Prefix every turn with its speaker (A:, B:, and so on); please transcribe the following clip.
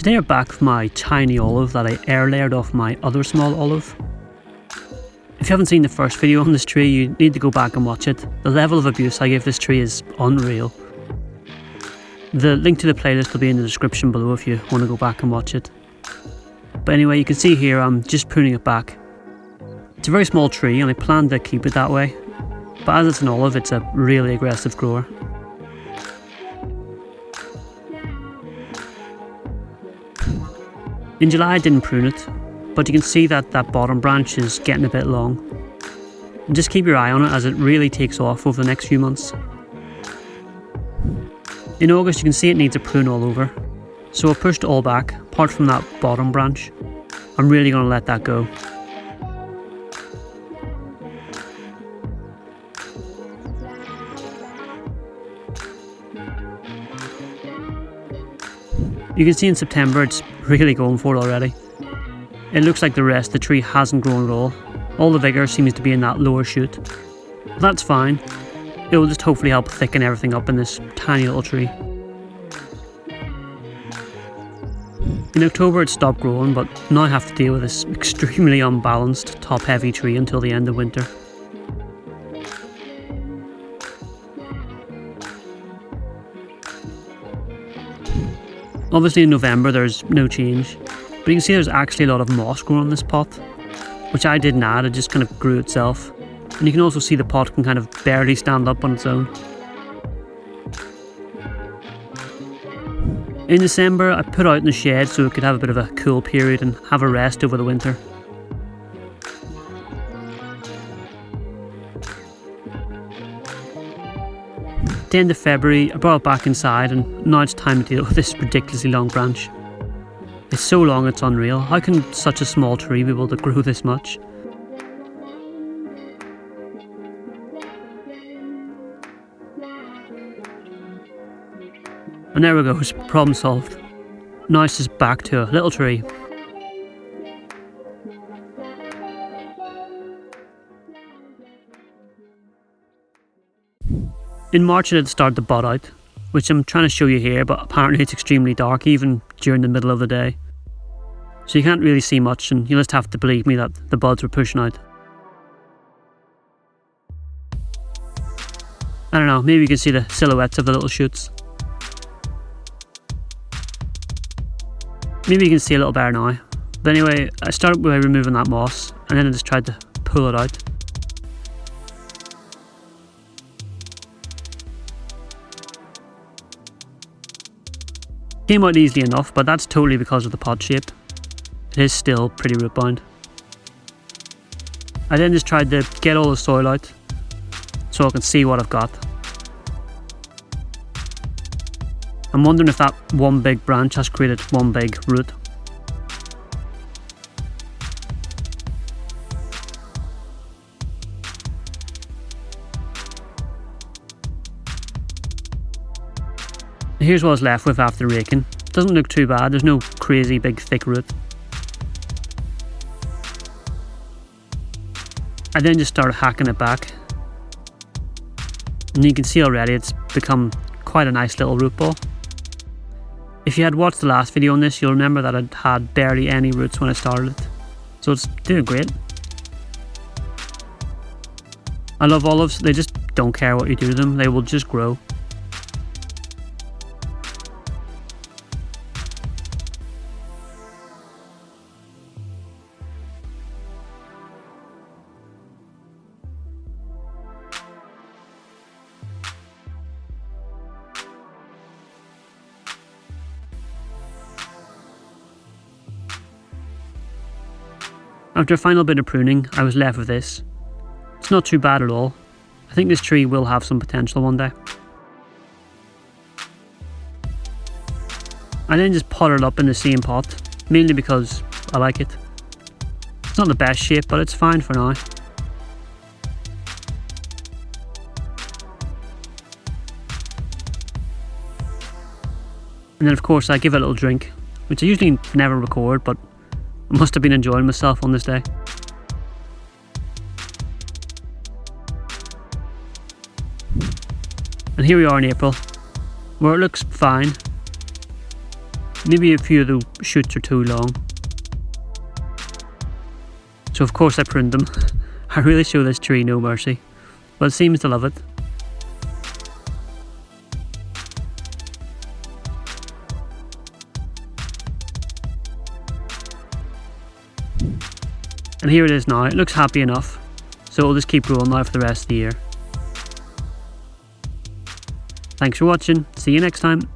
A: Today I'm back with my tiny olive that I air layered off my other small olive. If you haven't seen the first video on this tree, you need to go back and watch it. The level of abuse I give this tree is unreal. The link to the playlist will be in the description below if you want to go back and watch it. But anyway, you can see here I'm just pruning it back. It's a very small tree and I plan to keep it that way. But as it's an olive, it's a really aggressive grower. In July I didn't prune it, but you can see that that bottom branch is getting a bit long. And just keep your eye on it as it really takes off over the next few months. In August you can see it needs a prune all over, so I pushed it all back, apart from that bottom branch. I'm really going to let that go. You can see in September it's really going for it already. It looks like the rest of the tree hasn't grown at all. All the vigour seems to be in that lower shoot. But that's fine. It will just hopefully help thicken everything up in this tiny little tree. In October it stopped growing, but now I have to deal with this extremely unbalanced top heavy tree until the end of winter. Obviously in November there's no change, but you can see there's actually a lot of moss growing on this pot, which I didn't add, it just kind of grew itself. And you can also see the pot can kind of barely stand up on its own. In December I put out in the shed so it could have a bit of a cool period and have a rest over the winter. At the end of February I brought it back inside and now it's time to deal with this ridiculously long branch. It's so long it's unreal. How can such a small tree be able to grow this much? And there we go, problem solved. Now it's just back to a little tree. In March it had started to bud out, which I'm trying to show you here, but apparently it's extremely dark even during the middle of the day. So you can't really see much and you'll just have to believe me that the buds were pushing out. I don't know, maybe you can see the silhouettes of the little shoots. Maybe you can see a little better now. But anyway, I started by removing that moss and then I just tried to pull it out. Came out easily enough, but that's totally because of the pot shape. It is still pretty root bound. I then just tried to get all the soil out so I can see what I've got. I'm wondering if that one big branch has created one big root. Here's what I was left with after raking. Doesn't look too bad, there's no crazy big thick root. I then just started hacking it back. And you can see already it's become quite a nice little root ball. If you had watched the last video on this, you'll remember that I'd had barely any roots when I started it. So it's doing great. I love olives, they just don't care what you do to them, they will just grow. After a final bit of pruning, I was left with this. It's not too bad at all. I think this tree will have some potential one day. I then just potted it up in the same pot, mainly because I like it. It's not the best shape, but it's fine for now. And then of course I give it a little drink, which I usually never record, but I must have been enjoying myself on this day. And here we are in April, where it looks fine. Maybe a few of the shoots are too long. So of course I pruned them. I really show this tree no mercy, but it seems to love it. And here it is now. It looks happy enough, so it'll just keep growing now for the rest of the year. Thanks for watching. See you next time.